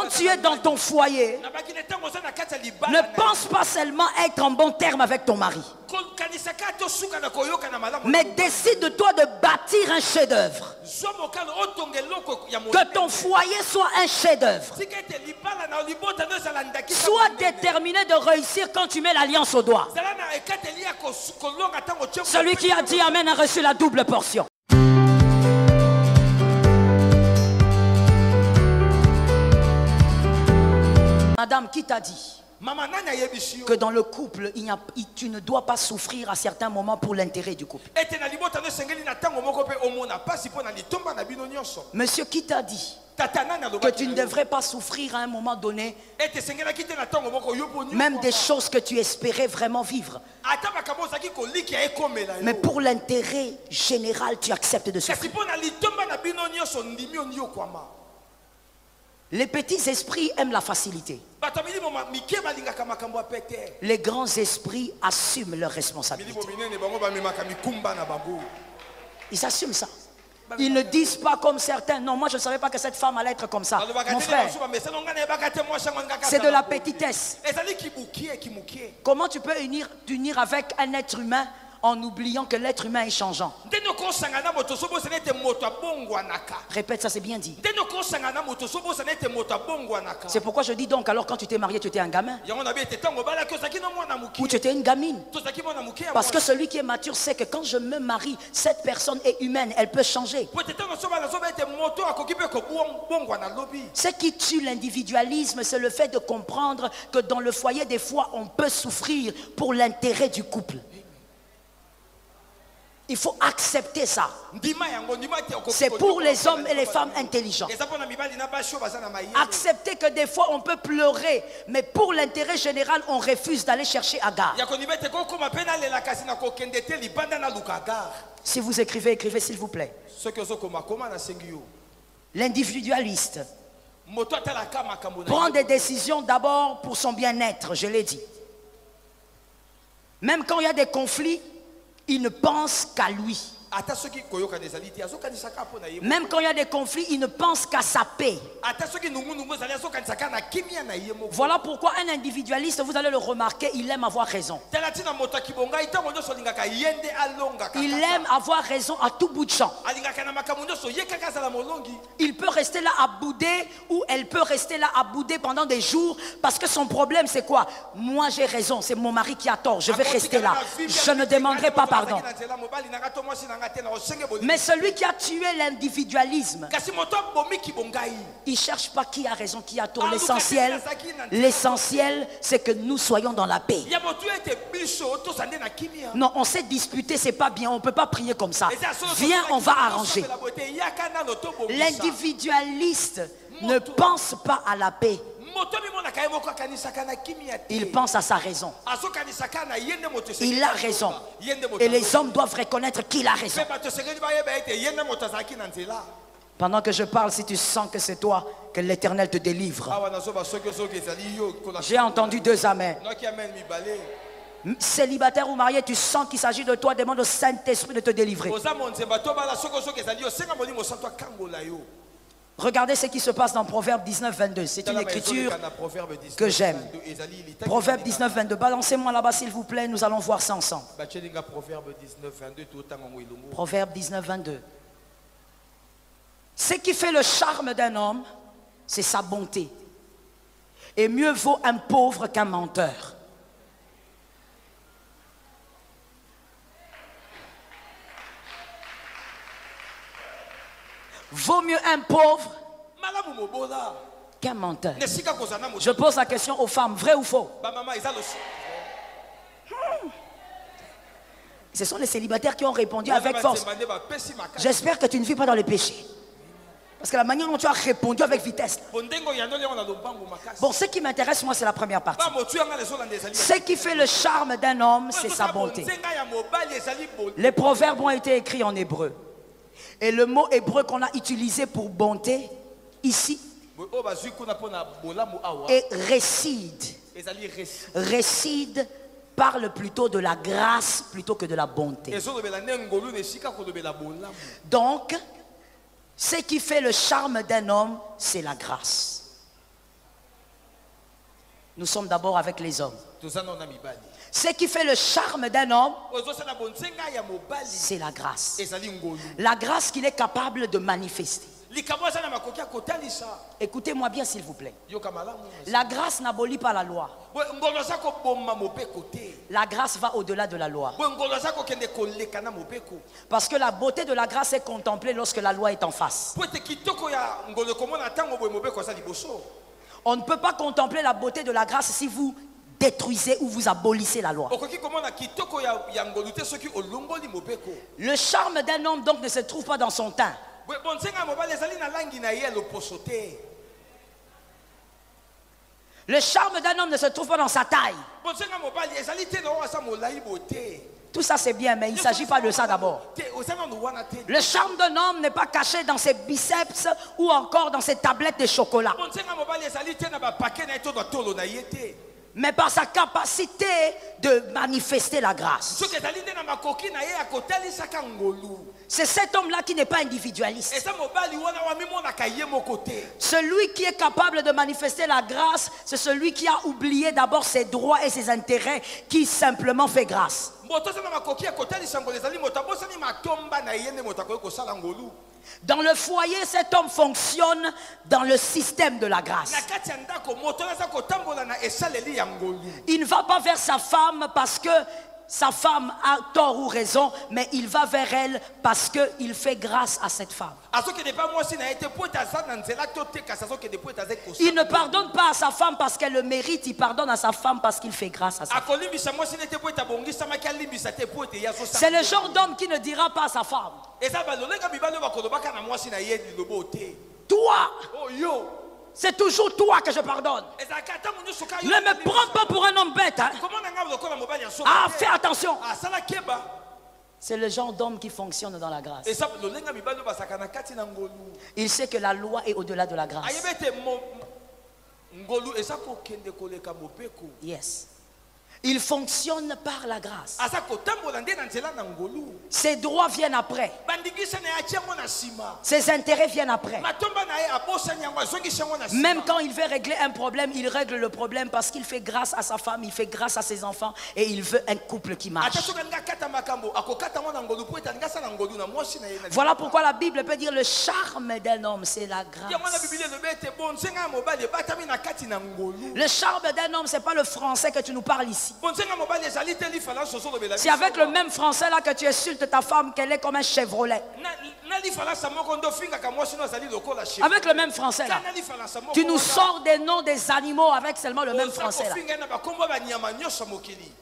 tu es dans ton foyer, ne pense pas seulement être en bon terme avec ton mari, mais décide de toi de bâtir un chef-d'œuvre. Que ton foyer soit un chef-d'œuvre. Sois déterminé de réussir quand tu mets l'alliance au doigt. Celui qui a dit Amen a reçu la double portion. Madame, qui t'a dit que dans le couple, tu ne dois pas souffrir à certains moments pour l'intérêt du couple? Monsieur, qui t'a dit que tu ne devrais pas souffrir à un moment donné, même des choses que tu espérais vraiment vivre, mais pour l'intérêt général, tu acceptes de souffrir? Les petits esprits aiment la facilité. Les grands esprits assument leurs responsabilités. Ils assument ça. Ils ne disent pas comme certains. Non, moi je ne savais pas que cette femme allait être comme ça. Mon frère, c'est de la petitesse. Comment tu peux t'unir avec un être humain en oubliant que l'être humain est changeant? Répète ça, c'est bien dit. C'est pourquoi je dis donc, alors quand tu t'es marié, tu étais un gamin ou tu étais une gamine? Parce que celui qui est mature sait que quand je me marie, cette personne est humaine, elle peut changer. Ce qui tue l'individualisme, c'est le fait de comprendre que dans le foyer, des fois, on peut souffrir pour l'intérêt du couple. Il faut accepter ça. C'est pour les hommes et les femmes intelligents. Accepter que des fois on peut pleurer, mais pour l'intérêt général, on refuse d'aller chercher Agar. Si vous écrivez, écrivez s'il vous plaît. L'individualiste prend des décisions d'abord pour son bien-être, je l'ai dit. Même quand il y a des conflits, il ne pense qu'à lui. Même quand il y a des conflits, il ne pense qu'à sa paix. Voilà pourquoi un individualiste, vous allez le remarquer, il aime avoir raison. Il aime avoir raison à tout bout de champ. Il peut rester là à bouder, ou elle peut rester là à bouder pendant des jours, parce que son problème c'est quoi? Moi j'ai raison, c'est mon mari qui a tort, je vais rester là, je ne demanderai pas pardon. Mais celui qui a tué l'individualisme, il ne cherche pas qui a raison, qui a tort. L'essentiel, c'est que nous soyons dans la paix. Non, on s'est disputé, c'est pas bien, on ne peut pas prier comme ça. Viens, on va arranger. L'individualiste ne pense pas à la paix. Il pense à sa raison. Il a raison. Et les hommes doivent reconnaître qu'il a raison. Pendant que je parle, si tu sens que c'est toi, que l'Éternel te délivre. J'ai entendu 2 amens. Célibataire ou marié, tu sens qu'il s'agit de toi, demande au Saint-Esprit de te délivrer. Regardez ce qui se passe dans Proverbe 19, 22. C'est une écriture que j'aime. Proverbe 19, 22. Balancez-moi là-bas s'il vous plaît, nous allons voir ça ensemble. Proverbe 19, 22. Ce qui fait le charme d'un homme, c'est sa bonté. Et mieux vaut un pauvre qu'un menteur. Vaut mieux un pauvre qu'un menteur. Je pose la question aux femmes, vrai ou faux? Ce sont les célibataires qui ont répondu avec force. J'espère que tu ne vis pas dans le péché. Parce que la manière dont tu as répondu avec vitesse. Bon, ce qui m'intéresse, moi, c'est la première partie. Ce qui fait le charme d'un homme, c'est sa bonté. Les proverbes ont été écrits en hébreu. Et le mot hébreu qu'on a utilisé pour bonté, ici, est récide. Récide parle plutôt de la grâce plutôt que de la bonté. Donc, ce qui fait le charme d'un homme, c'est la grâce. Nous sommes d'abord avec les hommes. Ce qui fait le charme d'un homme, c'est la grâce. La grâce qu'il est capable de manifester. Écoutez-moi bien s'il vous plaît. La grâce n'abolit pas la loi. La grâce va au-delà de la loi. Parce que la beauté de la grâce est contemplée lorsque la loi est en face. On ne peut pas contempler la beauté de la grâce si vous détruisez ou vous abolissez la loi. Le charme d'un homme donc ne se trouve pas dans son teint. Le charme d'un homme ne se trouve pas dans sa taille. Tout ça c'est bien, mais il ne s'agit pas de ça d'abord. Le charme d'un homme n'est pas caché dans ses biceps ou encore dans ses tablettes de chocolat, mais par sa capacité de manifester la grâce. C'est cet homme-là qui n'est pas individualiste. Celui qui est capable de manifester la grâce, c'est celui qui a oublié d'abord ses droits et ses intérêts, qui simplement fait grâce. Dans le foyer, cet homme fonctionne dans le système de la grâce. Il ne va pas vers sa femme parce que sa femme a tort ou raison, mais il va vers elle parce qu'il fait grâce à cette femme. Il ne pardonne pas à sa femme parce qu'elle le mérite, il pardonne à sa femme parce qu'il fait grâce à sa femme. C'est le genre d'homme qui ne dira pas à sa femme: toi, c'est toujours toi que je pardonne. Ne me prends pas pour un homme bête. Hein? Ah, fais attention. C'est le genre d'homme qui fonctionne dans la grâce. Il sait que la loi est au-delà de la grâce. Yes. Il fonctionne par la grâce. Ses droits viennent après. Ses intérêts viennent après. Même quand il veut régler un problème, il règle le problème parce qu'il fait grâce à sa femme, il fait grâce à ses enfants et il veut un couple qui marche. Voilà pourquoi la Bible peut dire le charme d'un homme, c'est la grâce. Le charme d'un homme, c'est pas le français que tu nous parles ici. C'est avec le même français là que tu insultes ta femme qu'elle est comme un Chevrolet. Avec le même français là, tu nous sors des noms des animaux avec seulement le même français là.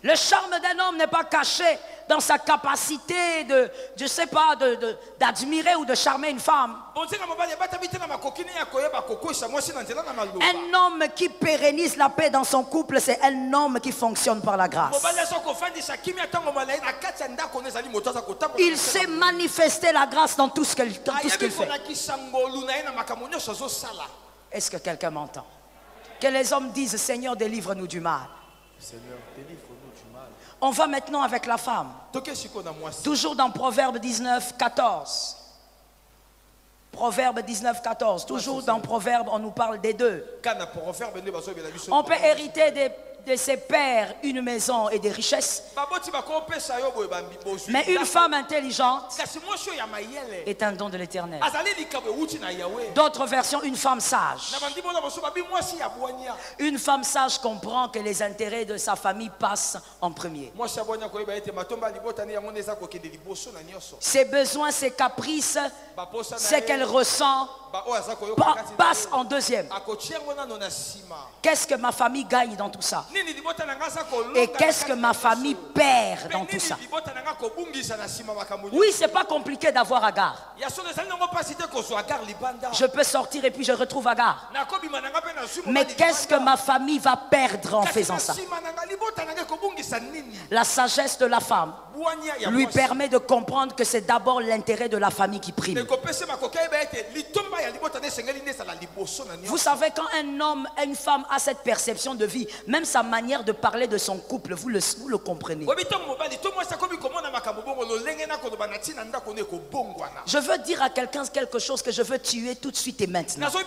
Le charme d'un homme n'est pas caché dans sa capacité de, je sais pas, d'admirer ou de charmer une femme. Un homme qui pérennise la paix dans son couple, c'est un homme qui fonctionne par la grâce. Il sait manifester la grâce dans tout ce qu'il fait. Est-ce que quelqu'un m'entend? Que les hommes disent: Seigneur, délivre-nous du mal. Seigneur, délivre-nous du mal. On va maintenant avec la femme. Toujours dans Proverbe 19, 14. Proverbe 19, 14. Toujours dans Proverbe, on nous parle des deux. On peut hériter de ses pères une maison et des richesses, mais une femme intelligente est un don de l'Éternel. D'autres versions, une femme sage. Une femme sage comprend que les intérêts de sa famille passent en premier. Ses besoins, ses caprices, ce qu'elle ressent passe en deuxième. Qu'est-ce que ma famille gagne dans tout ça? Et qu'est-ce que ma famille perd dans tout ça? Oui, c'est pas compliqué d'avoir Agar. Je peux sortir et puis je retrouve Agar. Mais qu'est-ce que ma famille va perdre en faisant ça? La sagesse de la femme lui permet de comprendre que c'est d'abord l'intérêt de la famille qui prime. Vous savez, quand un homme, une femme a cette perception de vie, même sa manière de parler de son couple, vous le comprenez. Je veux dire à quelqu'un quelque chose que je veux tuer tout de suite et maintenant. Je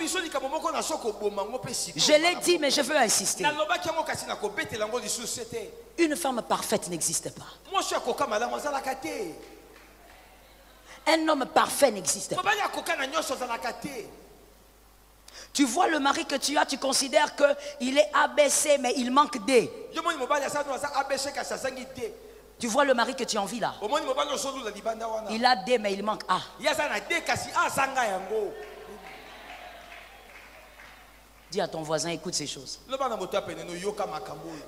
l'ai dit, mais je veux insister. Une femme parfaite n'existe pas. Un homme parfait n'existe pas. Tu vois le mari que tu as, tu considères qu'il est ABC, mais il manque D. Tu vois le mari que tu envies là. Il a D, mais il manque A. Dis à ton voisin, écoute ces choses.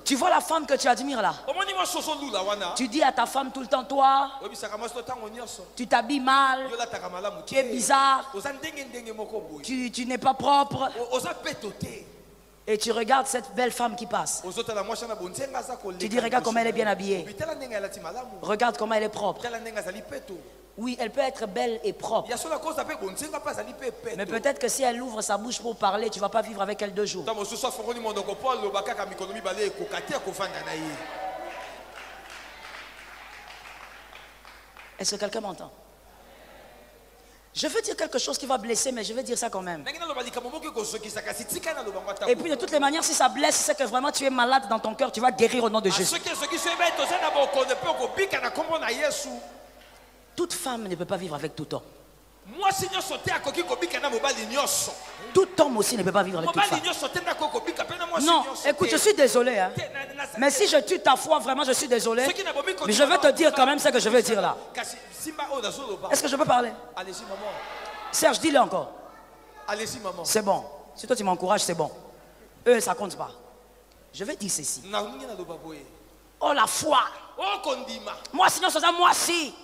Tu vois la femme que tu admires là. Tu dis à ta femme tout le temps, toi, tu t'habilles mal, tu es bizarre, tu n'es pas propre. Et tu regardes cette belle femme qui passe. Tu dis, regarde comment elle est bien habillée. Regarde comment elle est propre. Oui, elle peut être belle et propre. Mais peut-être que si elle ouvre sa bouche pour parler, tu ne vas pas vivre avec elle 2 jours. Est-ce que quelqu'un m'entend? Je veux dire quelque chose qui va blesser, mais je vais dire ça quand même. Et puis de toutes les manières, si ça blesse, c'est que vraiment tu es malade dans ton cœur, tu vas guérir au nom de Jésus. Toute femme ne peut pas vivre avec tout homme. Tout homme aussi ne peut pas vivre avec toute femme. Non, écoute, je suis désolé. Hein. Mais si je tue ta foi, vraiment, je suis désolé. Mais je vais te dire quand même ce que je veux dire là. Est-ce que je peux parler? Allez-y, maman. Serge, dis-le encore. Allez-y, maman. C'est bon. Si toi tu m'encourages, c'est bon. Eux, ça compte pas. Je vais dire ceci. Oh, la foi. Moi, sinon, c'est ça, moi, si.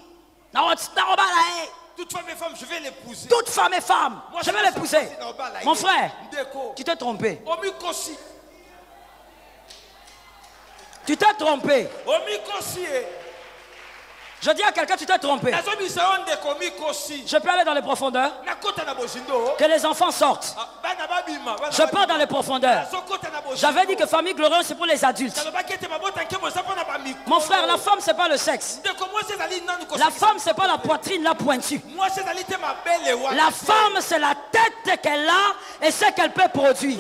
Toute femme et femme, je vais l'épouser. Toute femme et femme, je vais l'épouser. Mon frère, tu t'es trompé. Tu t'es trompé. Je dis à quelqu'un, tu t'es trompé. Je peux aller dans les profondeurs. Que les enfants sortent. Je pars dans les profondeurs. J'avais dit que famille glorieuse, c'est pour les adultes. Mon frère, la femme, c'est pas le sexe. La femme, c'est pas la poitrine, la pointue. La femme, c'est la tête qu'elle a et ce qu'elle peut produire.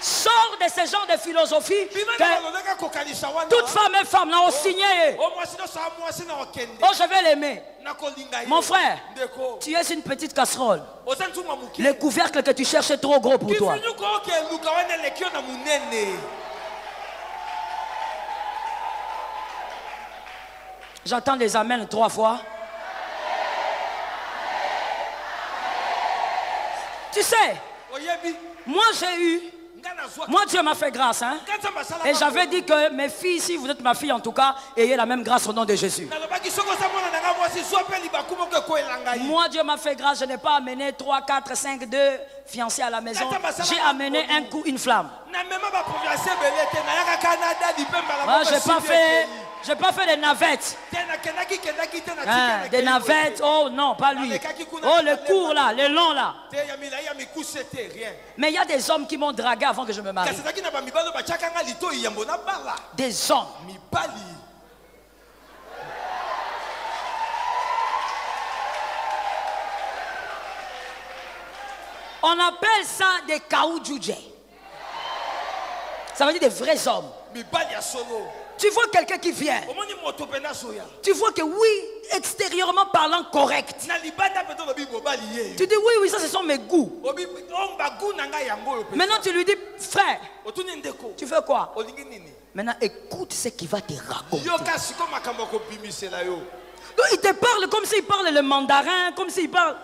Sors de ce genre de philosophie que toute femme et femme l'ont signé. Oh, je vais l'aimer. Mon frère, tu es une petite casserole. Le couvercle que tu cherches est trop gros pour toi. J'entends les amens 3 fois. Tu sais, moi j'ai eu... Moi, Dieu m'a fait grâce. Hein? Et j'avais dit que mes filles, si vous êtes ma fille en tout cas, ayez la même grâce au nom de Jésus. Moi, Dieu m'a fait grâce. Je n'ai pas amené 3, 4, 5, 2 fiancés à la maison. J'ai amené un coup, une flamme. Moi, j'ai pas fait des navettes. Hein, des navettes, oh non, pas lui. Oh, le court là, le long là. Mais il y a des hommes qui m'ont dragué avant que je me marie. Des hommes. On appelle ça des kaoudjoudjé. Ça veut dire des vrais hommes. Tu vois quelqu'un qui vient. Tu vois que oui, extérieurement parlant correct. Tu dis oui, oui, ça ce sont mes goûts. Maintenant tu lui dis, frère, tu fais quoi? Maintenant écoute ce qu'il va te raconter. Donc, il te parle comme s'il parle le mandarin, comme s'il parle...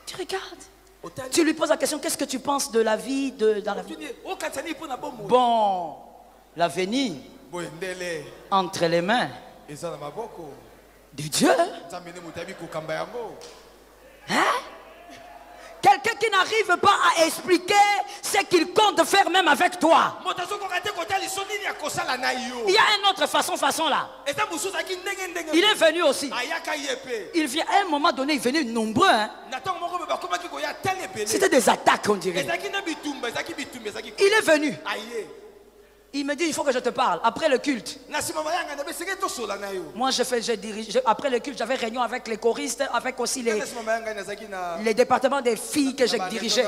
Tu regardes. Tu lui poses la question, qu'est-ce que tu penses de la vie dans la vie? Bon, l'avenir entre les mains de Dieu. Hein? Quelqu'un qui n'arrive pas à expliquer ce qu'il compte faire même avec toi. Il y a une autre façon là. Il est venu aussi. Il vient à un moment donné, il venait nombreux. Hein? C'était des attaques, on dirait. Il est venu. Il me dit, il faut que je te parle. Après le culte. Moi, j'ai dirigé. Après le culte, j'avais réunion avec les choristes, avec aussi les départements des filles que j'ai dirigés.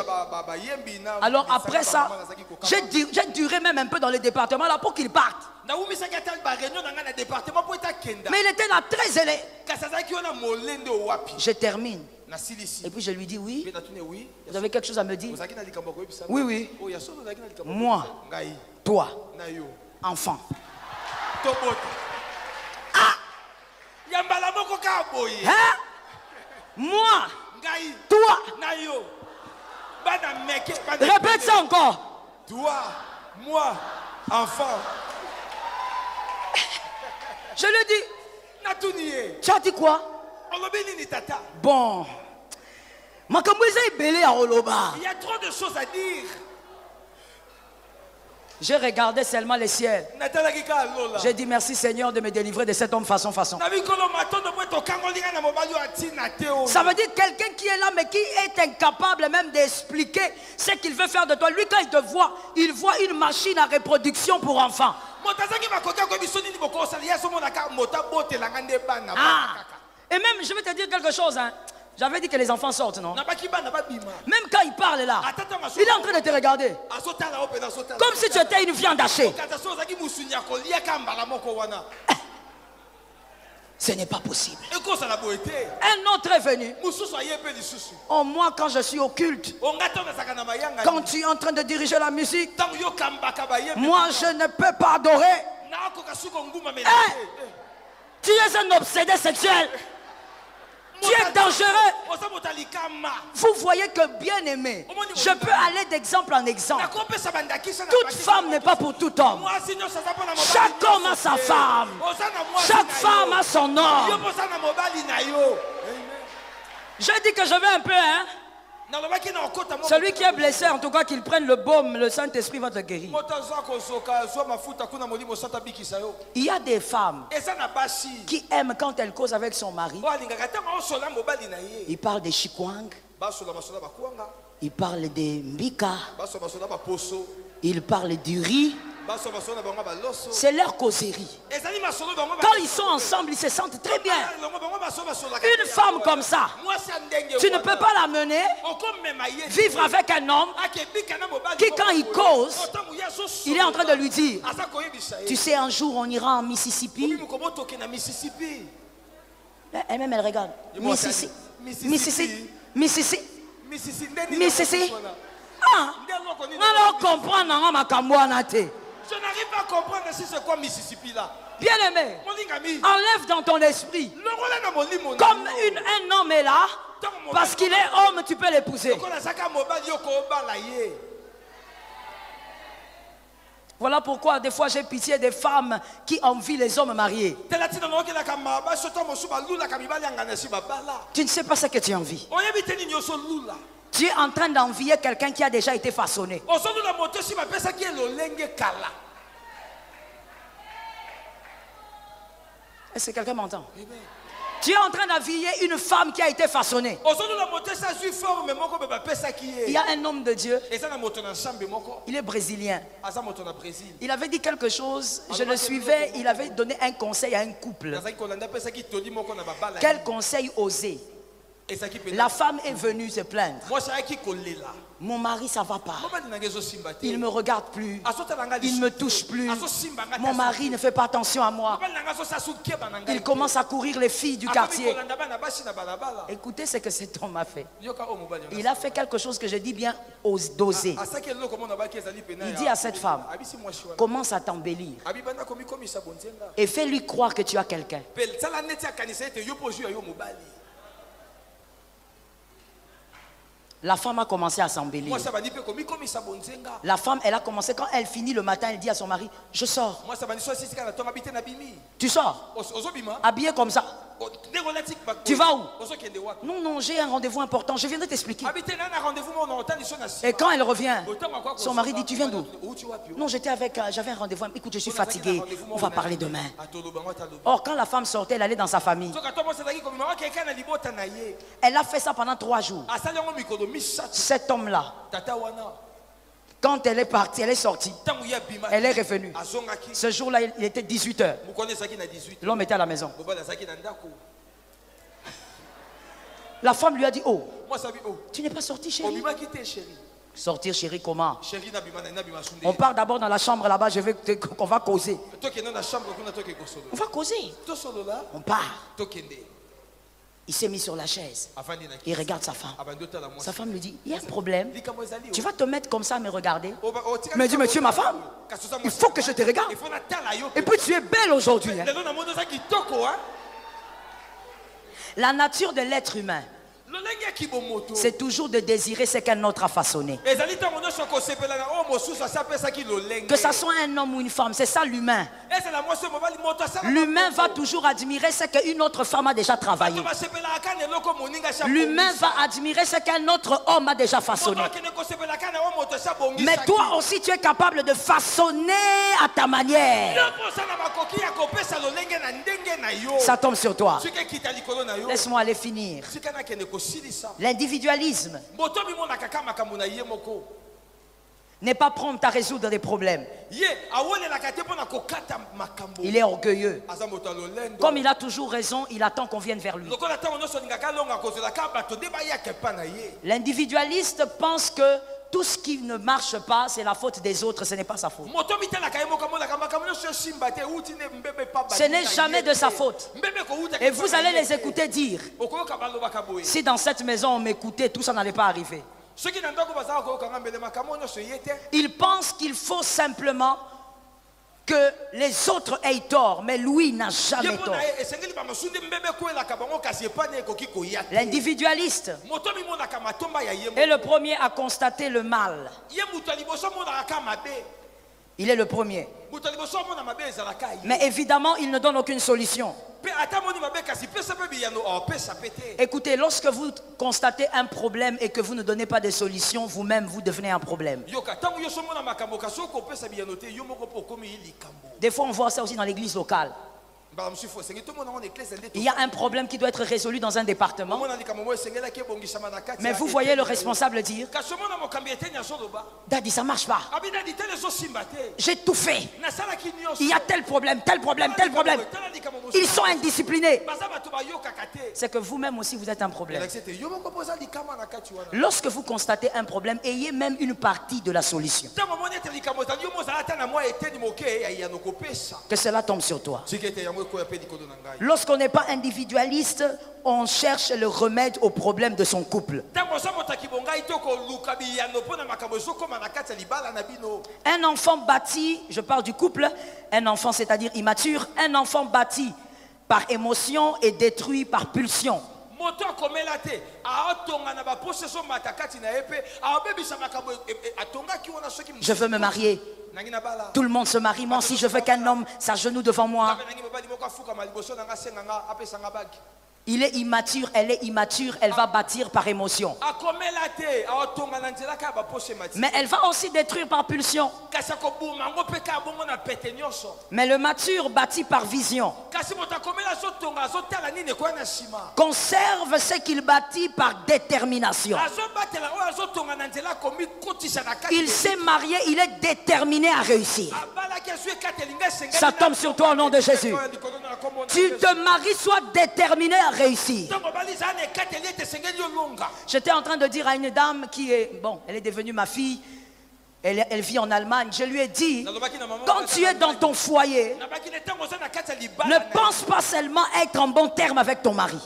Alors après ça, j'ai duré même un peu dans les départements là pour qu'ils partent. Mais il était là très zélé. Je termine. Et puis je lui dis, oui, vous avez quelque chose à me dire? Oui, oui. Moi, toi, enfant. Ah! Hein? Moi, toi. Répète ça encore. Toi, moi, enfant. Je lui dis, tu as dit quoi? Bon. Il y a trop de choses à dire. J'ai regardé seulement les ciels. J'ai dit merci Seigneur de me délivrer de cet homme façon. Ça veut dire quelqu'un qui est là mais qui est incapable même d'expliquer ce qu'il veut faire de toi. Lui quand il te voit, il voit une machine à reproduction pour enfants. Ah. Et même je vais te dire quelque chose hein. J'avais dit que les enfants sortent, non? Même quand il parle là, il est en train de te regarder. Comme si tu étais une viande hachée. Ce n'est pas possible. Un autre est venu. Oh, moi, quand je suis au culte, quand tu es en train de diriger la musique, moi, je ne peux pas adorer. Hey, tu es un obsédé sexuel. Tu es dangereux. Vous voyez que bien aimé, je peux aller d'exemple en exemple. Toute femme n'est pas pour tout homme. Chaque homme a sa femme. Chaque femme a son homme. Je dis que je vais un peu, hein. Celui qui est blessé, en tout cas, qu'il prenne le baume, le Saint-Esprit va te guérir. Il y a des femmes qui aiment quand elles causent avec son mari. Ils parlent des chikwang, ils parlent des mbika, ils parlent du riz. C'est leur causerie. Quand ils sont ensemble, ils se sentent très bien. Une femme comme ça, tu ne peux pas la mener vivre avec un homme qui, quand il cause, il est en train de lui dire, tu sais, un jour on ira en Mississippi. Elle-même, elle regarde. Mississippi. Ah, alors comprendre ma camboanate. Je n'arrive pas à comprendre si c'est quoi Mississippi là. Bien aimé, enlève dans ton esprit. Comme un homme est là, parce qu'il est homme, tu peux l'épouser. Voilà pourquoi des fois j'ai pitié des femmes qui envient les hommes mariés. Tu ne sais pas ce que tu envies. Tu es en train d'envier quelqu'un qui a déjà été façonné. Est-ce que quelqu'un m'entend? Tu es en train d'envier une femme qui a été façonnée. Il y a un homme de Dieu. Il est brésilien. Il avait dit quelque chose. Je le suivais. Il avait donné un conseil à un couple. Quel conseil oser? La femme est venue se plaindre. Mon mari, ça va pas. Il ne me regarde plus. Il ne me touche plus. Mon mari ne fait pas attention à moi. Il commence à courir les filles du quartier. Écoutez ce que cet homme a fait. Il a fait quelque chose que je dis bien d'oser. Il dit à cette femme, commence à t'embellir et fais-lui croire que tu as quelqu'un. La femme a commencé à s'embellir. La femme, elle a commencé, quand elle finit le matin, elle dit à son mari, je sors. Tu sors, habillé comme ça. Tu vas où? Non, non, j'ai un rendez-vous important. Je viendrai t'expliquer. Et quand elle revient, son mari dit, tu viens d'où? Non, j'avais un rendez-vous. Écoute, je suis fatiguée. On va parler demain. Or, quand la femme sortait, elle allait dans sa famille. Elle a fait ça pendant 3 jours. Cet homme-là, quand elle est partie, elle est sortie, elle est revenue. Ce jour-là, il était 18 h. L'homme était à la maison. La femme lui a dit, oh, tu n'es pas sorti, chérie? Sortir, chérie, comment? On part d'abord dans la chambre là-bas, qu'on va causer. On va causer. On part. Il s'est mis sur la chaise. Il regarde sa femme. Sa femme lui dit, il y a un problème. Tu vas te mettre comme ça à me regarder? Il me dit, mais tu es ma femme. Il faut que je te regarde. Et puis tu es belle aujourd'hui. Hein? La nature de l'être humain, c'est toujours de désirer ce qu'un autre a façonné. Que ça soit un homme ou une femme, c'est ça l'humain. L'humain va toujours admirer ce qu'une autre femme a déjà travaillé. L'humain va admirer ce qu'un autre homme a déjà façonné. Mais toi aussi tu es capable de façonner à ta manière. Ça tombe sur toi. Laisse-moi aller finir. L'individualisme n'est pas prompt à résoudre des problèmes. Il est orgueilleux. Comme il a toujours raison, il attend qu'on vienne vers lui. L'individualiste pense que tout ce qui ne marche pas, c'est la faute des autres, ce n'est pas sa faute. Ce n'est jamais de sa faute. Et vous allez les écouter dire, si dans cette maison on m'écoutait, tout ça n'allait pas arriver. Ils pensent qu'il faut simplement que les autres aient tort, mais lui n'a jamais tort. L'individualiste est le premier à constater le mal. Il est le premier. Mais évidemment, il ne donne aucune solution. Écoutez, lorsque vous constatez un problème et que vous ne donnez pas de solution, vous-même, vous devenez un problème. Des fois, on voit ça aussi dans l'église locale. Il y a un problème qui doit être résolu dans un département. Mais vous voyez le responsable dire, Daddy, ça ne marche pas. J'ai tout fait. Il y a tel problème, tel problème, tel problème. Ils sont indisciplinés. C'est que vous-même aussi vous êtes un problème. Lorsque vous constatez un problème, ayez même une partie de la solution. Que cela tombe sur toi. Lorsqu'on n'est pas individualiste, on cherche le remède au problème de son couple. Un enfant bâti, je parle du couple, un enfant c'est-à-dire immature, un enfant bâti par émotion et détruit par pulsion. Je veux me marier. Tout le monde se marie. Moi aussi je veux qu'un homme s'agenouille devant moi. Il est immature, elle est immature, elle va bâtir par émotion. Mais elle va aussi détruire par pulsion. Mais le mature bâtit par vision. Conserve ce qu'il bâtit par détermination. Il s'est marié, il est déterminé à réussir. Ça tombe sur toi au nom de Jésus. Tu te maries, sois déterminé à réussir. J'étais en train de dire à une dame qui est, bon, elle est devenue ma fille, elle vit en Allemagne. Je lui ai dit, quand tu es dans ton foyer, ne pense pas seulement être en bon terme avec ton mari,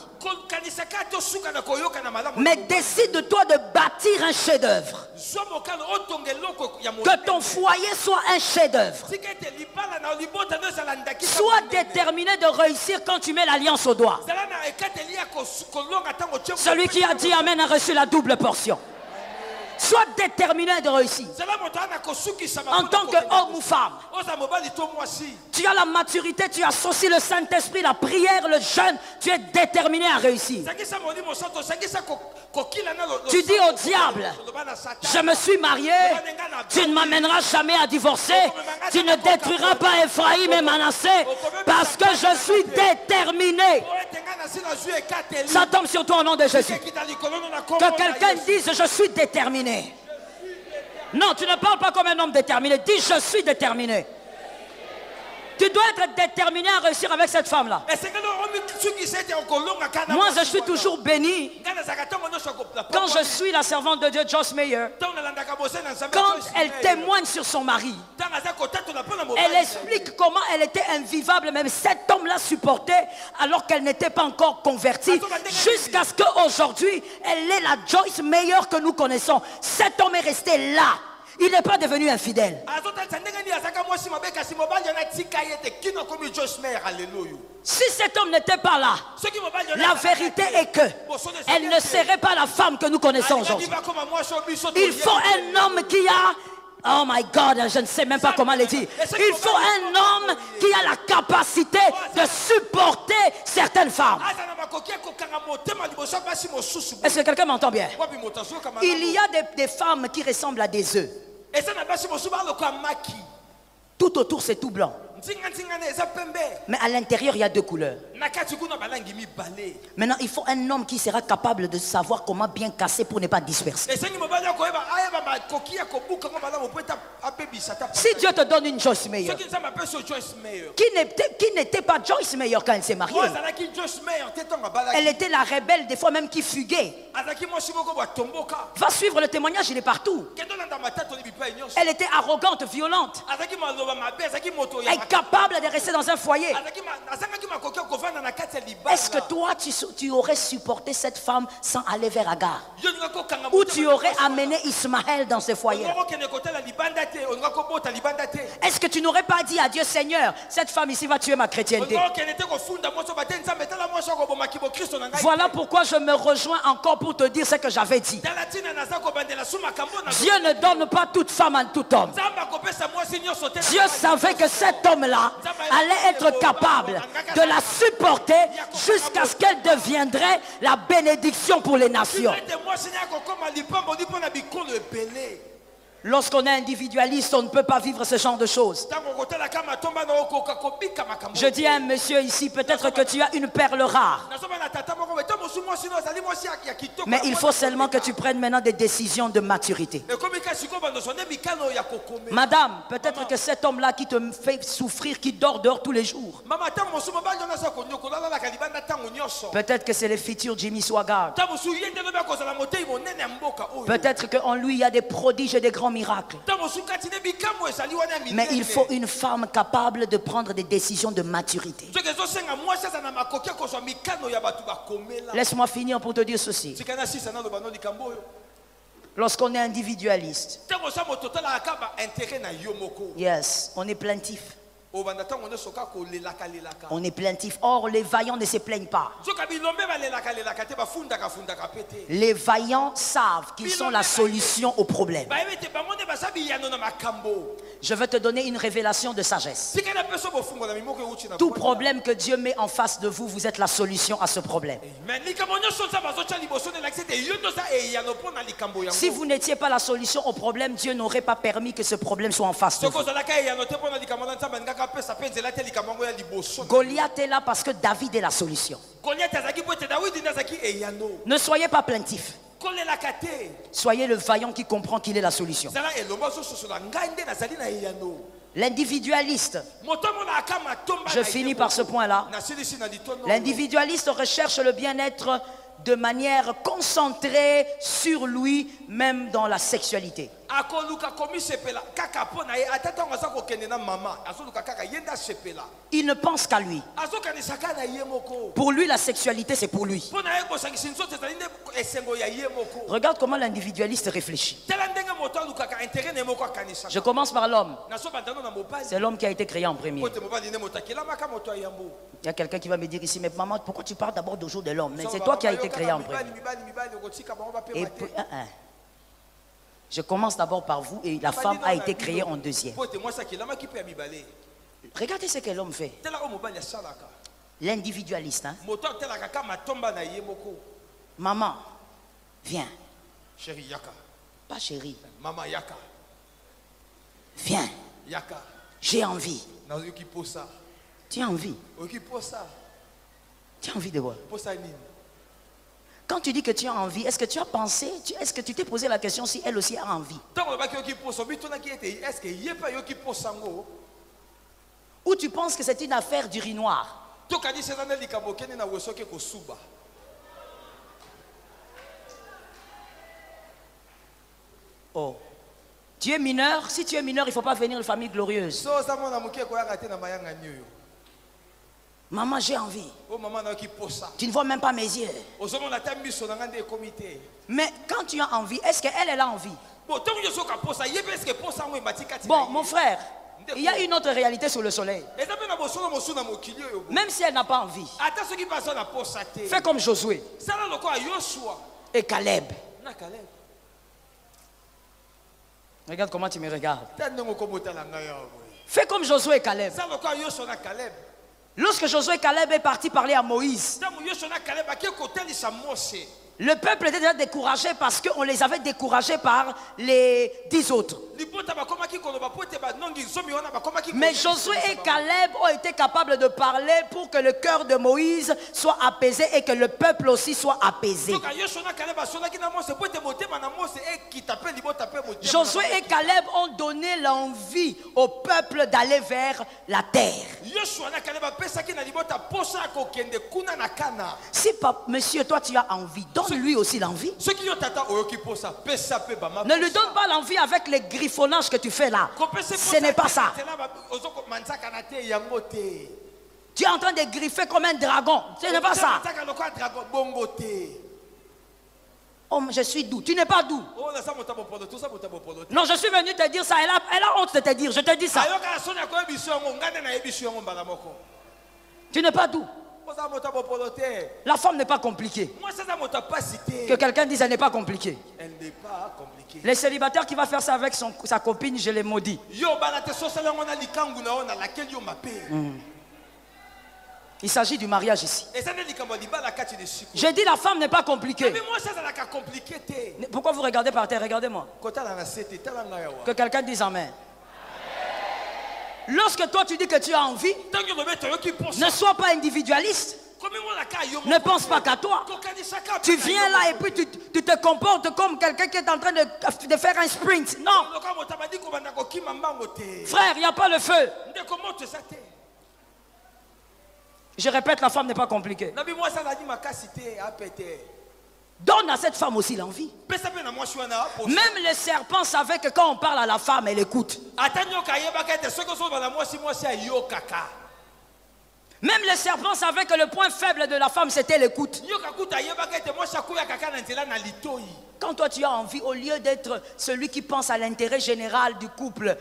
mais décide-toi de bâtir un chef-d'œuvre. Que ton foyer soit un chef-d'œuvre. Sois déterminé de réussir quand tu mets l'alliance au doigt. Celui qui a dit Amen a reçu la double portion. Sois déterminé de réussir. En tant qu'homme ou femme, tu as la maturité, tu associes le Saint-Esprit, la prière, le jeûne, tu es déterminé à réussir. Tu dis au diable, je me suis marié, tu ne m'amèneras jamais à divorcer, tu ne détruiras pas Ephraïm et Manassé, parce que je suis déterminé. Ça tombe sur toi au nom de Jésus. Que quelqu'un dise, je suis déterminé. Non, tu ne parles pas comme un homme déterminé. Dis, je suis déterminé. Tu dois être déterminé à réussir avec cette femme-là. Moi, je suis toujours béni quand je suis la servante de Dieu, Joyce Meyer. Quand elle témoigne sur son mari, elle explique comment elle était invivable. Même cet homme-là supportait alors qu'elle n'était pas encore convertie. Jusqu'à ce qu'aujourd'hui, elle est la Joyce Meyer que nous connaissons. Cet homme est resté là. Il n'est pas devenu infidèle. Si cet homme n'était pas là, la vérité est que elle ne serait pas la femme que nous connaissons aujourd'hui. Il faut un homme qui a... Oh my God, je ne sais même pas comment le dire. Il faut un homme qui a la capacité de supporter certaines femmes. Est-ce que quelqu'un m'entend bien? Il y a des femmes qui ressemblent à des œufs. Tout autour c'est tout blanc. Mais à l'intérieur il y a deux couleurs. Maintenant il faut un homme qui sera capable de savoir comment bien casser pour ne pas disperser. Si Dieu te donne une Joyce Meyer qui n'était pas Joyce Meyer quand elle s'est mariée, elle était la rebelle des fois même qui fuguait. Va suivre le témoignage, il est partout. Elle était arrogante, violente, incapable de rester dans un foyer. Est-ce que toi tu aurais supporté cette femme sans aller vers Agar? Ou tu aurais amené Ismaël dans ce foyer? Est-ce que tu n'aurais pas dit à Dieu, Seigneur, cette femme ici va tuer ma chrétienté? Voilà pourquoi je me rejoins encore pour te dire ce que j'avais dit. Dieu ne donne pas toute femme à tout homme. Dieu savait que cet homme-là allait être capable de la supporter jusqu'à ce qu'elle deviendrait la bénédiction pour les nations. Lorsqu'on est individualiste, on ne peut pas vivre ce genre de choses. Je dis à un monsieur ici, peut-être que tu as une perle rare. Mais il faut seulement que tu prennes maintenant des décisions de maturité. Madame, peut-être que cet homme-là qui te fait souffrir, qui dort dehors tous les jours. Peut-être que c'est le futur Jimmy Swaggart. Peut-être qu'en lui il y a des prodiges et des grands miracles. Mais il faut une femme capable de prendre des décisions de maturité. Laisse-moi finir pour te dire ceci. Lorsqu'on est individualiste, yes, on est plaintif. On est plaintif. Or, les vaillants ne se plaignent pas. Les vaillants savent qu'ils sont la solution au problème. Je veux te donner une révélation de sagesse. Tout problème que Dieu met en face de vous, vous êtes la solution à ce problème. Si vous n'étiez pas la solution au problème, Dieu n'aurait pas permis que ce problème soit en face de vous. Goliath est là parce que David est la solution. Ne soyez pas plaintif. Soyez le vaillant qui comprend qu'il est la solution. L'individualiste, je finis par ce point-là. L'individualiste recherche le bien-être de manière concentrée sur lui, même dans la sexualité. Il ne pense qu'à lui. Pour lui, la sexualité, c'est pour lui. Regarde comment l'individualiste réfléchit. Je commence par l'homme. C'est l'homme qui a été créé en premier. Il y a quelqu'un qui va me dire ici, mais maman, pourquoi tu parles d'abord du jour de l'homme? Mais c'est toi qui as été créé en premier. Et puis, Je commence d'abord par vous et la femme a été créée en deuxième. Regardez ce que l'homme fait. L'individualiste. Hein? Maman, viens. Chérie, yaka. Pas chérie. Maman, yaka. Viens. Yaka. J'ai envie. Tu as envie. Tu as envie de voir. Quand tu dis que tu as envie, est-ce que tu as pensé, est-ce que tu t'es posé la question si elle aussi a envie? Ou tu penses que c'est une affaire d'urinoir? Oh. Tu es mineur? Si tu es mineur, il ne faut pas venir de famille glorieuse. Maman, j'ai envie. Tu ne vois même pas mes yeux. Mais quand tu as envie, est-ce qu'elle a envie? Bon, mon frère, il y a une autre réalité sur le soleil. Même si elle n'a pas envie, fais comme Josué et Caleb. Regarde comment tu me regardes. Fais comme Josué et Caleb. Lorsque Josué et Caleb est parti parler à Moïse, le peuple était déjà découragé parce qu'on les avait découragés par les 10 autres. Mais Josué et Caleb ont été capables de parler pour que le cœur de Moïse soit apaisé et que le peuple aussi soit apaisé. Josué et Caleb ont donné l'envie au peuple d'aller vers la terre. Si monsieur, toi tu as envie, donne-lui aussi l'envie. Ne lui donne pas l'envie avec les griffonnages que tu fais là. Ce n'est pas ça. Tu es en train de griffer comme un dragon. Ce n'est pas ça. Oh, je suis doux. Tu n'es pas doux. Non, je suis venu te dire ça. Elle a honte de te dire. Je te dis ça. Tu n'es pas doux. La femme n'est pas compliquée. Que quelqu'un dise elle n'est pas compliquée. Elle n'est pas compliquée. Les célibataires qui va faire ça avec sa copine, je les maudis. Il s'agit du mariage ici. J'ai dit la femme n'est pas compliquée. Pourquoi vous regardez par terre? Regardez-moi. Que quelqu'un dise amen. Lorsque toi tu dis que tu as envie, ne sois pas individualiste. Ne pense pas qu'à toi. Tu viens là et puis tu te comportes comme quelqu'un qui est en train de faire un sprint. Non. Frère, il n'y a pas le feu. Je répète, la femme n'est pas compliquée. Donne à cette femme aussi l'envie. Même le serpent savait que quand on parle à la femme, elle écoute. Même le serpent savait que le point faible de la femme, c'était l'écoute. Quand toi tu as envie, au lieu d'être celui qui pense à l'intérêt général du couple,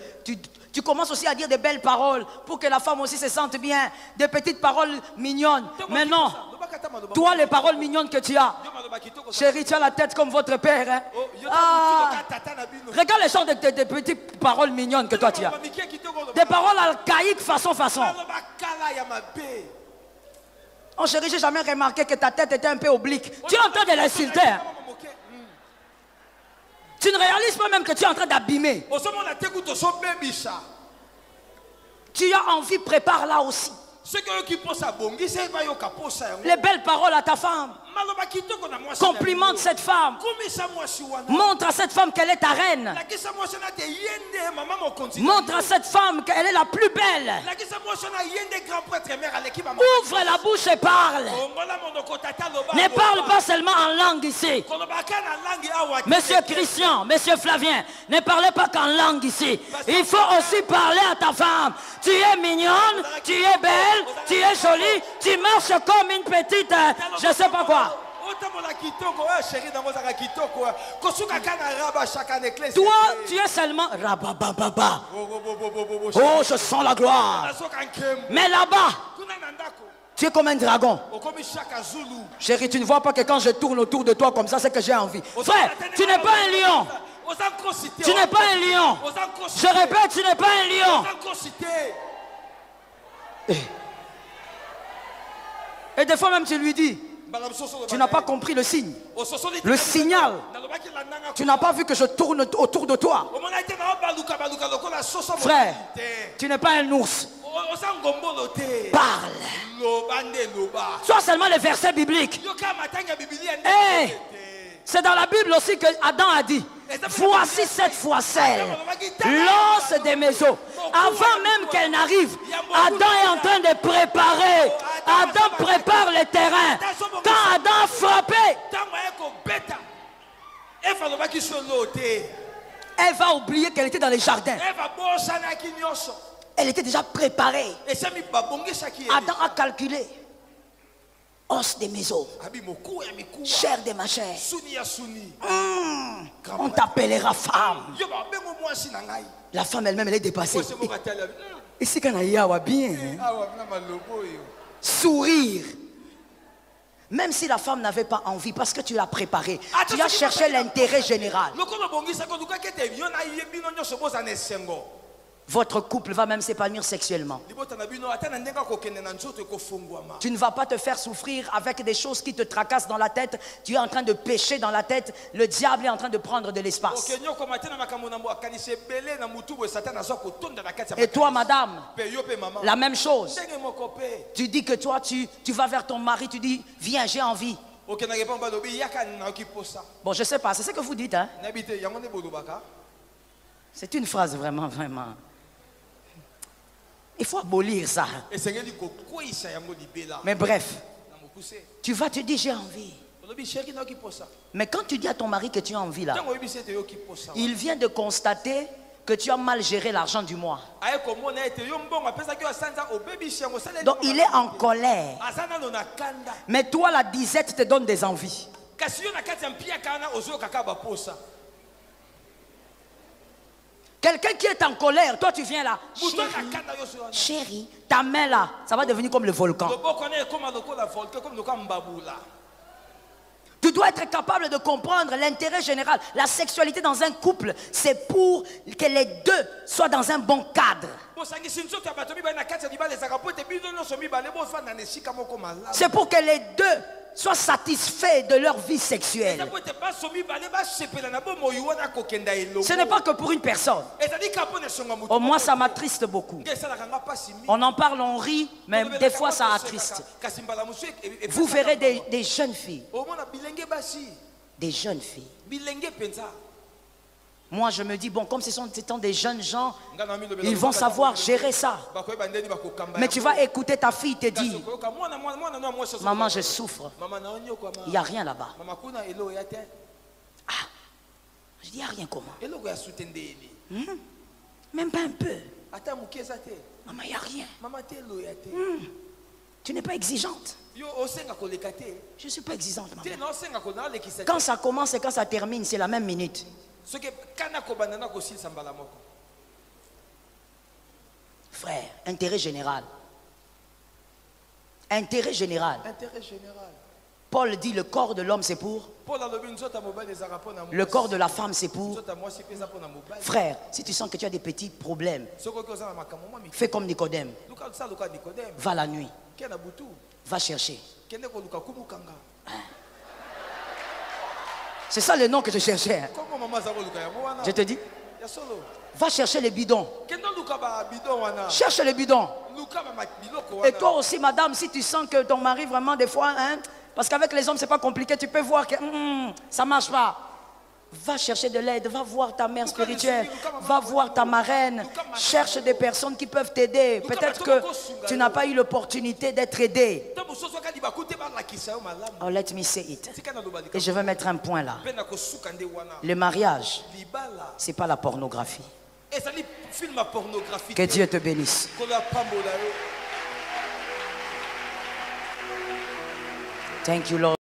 tu commences aussi à dire de belles paroles pour que la femme aussi se sente bien, des petites paroles mignonnes. Mais non, toi les paroles mignonnes que tu as, chérie, tu as la tête comme votre père. Hein? Ah, regarde les gens de petites paroles mignonnes que toi tu as. Des paroles archaïques façon. Oh chérie, j'ai jamais remarqué que ta tête était un peu oblique. Tu es en train de l'insulter. Hein? Tu ne réalises pas même que tu es en train d'abîmer. Tu as envie, prépare-la aussi. Les belles paroles à ta femme. Complimente cette femme. Montre à cette femme qu'elle est ta reine. Montre à cette femme qu'elle est la plus belle. Ouvre la bouche et parle. Ne parle pas seulement en langue ici. Monsieur Christian, Monsieur Flavien, ne parlez pas qu'en langue ici. Il faut aussi parler à ta femme. Tu es mignonne, tu es belle, tu es jolie, tu marches comme une petite, je ne sais pas quoi. Toi, tu es seulement rabababa. Oh, je sens la gloire. Mais là-bas, tu es comme un dragon. Chérie, tu ne vois pas que quand je tourne autour de toi comme ça, c'est que j'ai envie. Frère, tu n'es pas un lion. Tu n'es pas un lion. Je répète, tu n'es pas un lion. Et des fois même tu lui dis, tu n'as pas compris le signe, le signal. Tu n'as pas vu que je tourne autour de toi. Frère, tu n'es pas un ours. Parle. Sois seulement les versets bibliques. Hey, c'est dans la Bible aussi que Adam a dit, voici cette fois celle, l'os des maisons. Avant même qu'elle n'arrive, Adam est en train de préparer. Adam prépare le terrain. Quand Adam a frappé, elle va oublier qu'elle était dans les jardins. Elle était déjà préparée. Adam a calculé. Os des maisons, chair de ma chair. On t'appellera femme. La femme elle-même, elle est dépassée. Ici, quand il y a bien. Sourire. Même si la femme n'avait pas envie, parce que tu l'as préparée, tu as cherché l'intérêt général. Votre couple va même s'épanouir sexuellement. Tu ne vas pas te faire souffrir avec des choses qui te tracassent dans la tête. Tu es en train de pécher dans la tête. Le diable est en train de prendre de l'espace. Et toi, madame, la même chose. Tu dis que toi, tu vas vers ton mari, tu dis, viens, j'ai envie. Bon, je ne sais pas, c'est ce que vous dites, hein? C'est une phrase vraiment, vraiment. Il faut abolir ça. Mais bref, tu vas te dire j'ai envie. Mais quand tu dis à ton mari que tu as envie là, il vient de constater que tu as mal géré l'argent du mois. Donc il est en colère. Mais toi la disette te donne des envies. Quelqu'un qui est en colère, toi tu viens là. Chérie, ta main là, ça va devenir comme le volcan. Tu dois être capable de comprendre l'intérêt général. La sexualité dans un couple, c'est pour que les deux soient dans un bon cadre. C'est pour que les deux soient satisfaits de leur vie sexuelle. Ce n'est pas que pour une personne. Au moins ça m'attriste beaucoup. On en parle, on rit, mais des fois ça attriste. Vous verrez des jeunes filles. Des jeunes filles. Moi je me dis, bon, comme ce sont des jeunes gens, ils vont savoir gérer ça. Mais tu vas écouter ta fille te dire, maman je souffre, il n'y a rien là-bas. Ah, je dis, il n'y a rien comment? Même pas un peu. Maman, il n'y a rien. Tu n'es pas exigeante. Je ne suis pas exigeante, maman. Quand ça commence et quand ça termine, c'est la même minute. Frère, intérêt général. Intérêt général. Paul dit le corps de l'homme c'est pour. Le corps de la femme c'est pour. Frère, si tu sens que tu as des petits problèmes, fais comme Nicodème. Va la nuit. Va chercher. C'est ça le nom que je cherchais. Hein. Je te dis. Va chercher les bidons. Cherche les bidons. Et toi aussi, madame, si tu sens que ton mari vraiment des fois, hein, parce qu'avec les hommes c'est pas compliqué, tu peux voir que ça marche pas. Va chercher de l'aide, va voir ta mère spirituelle, va voir ta marraine, cherche des personnes qui peuvent t'aider. Peut-être que tu n'as pas eu l'opportunité d'être aidé. Oh, let me say it. Et je vais mettre un point là. Le mariage, c'est pas la pornographie. Que Dieu te bénisse. Thank you, Lord.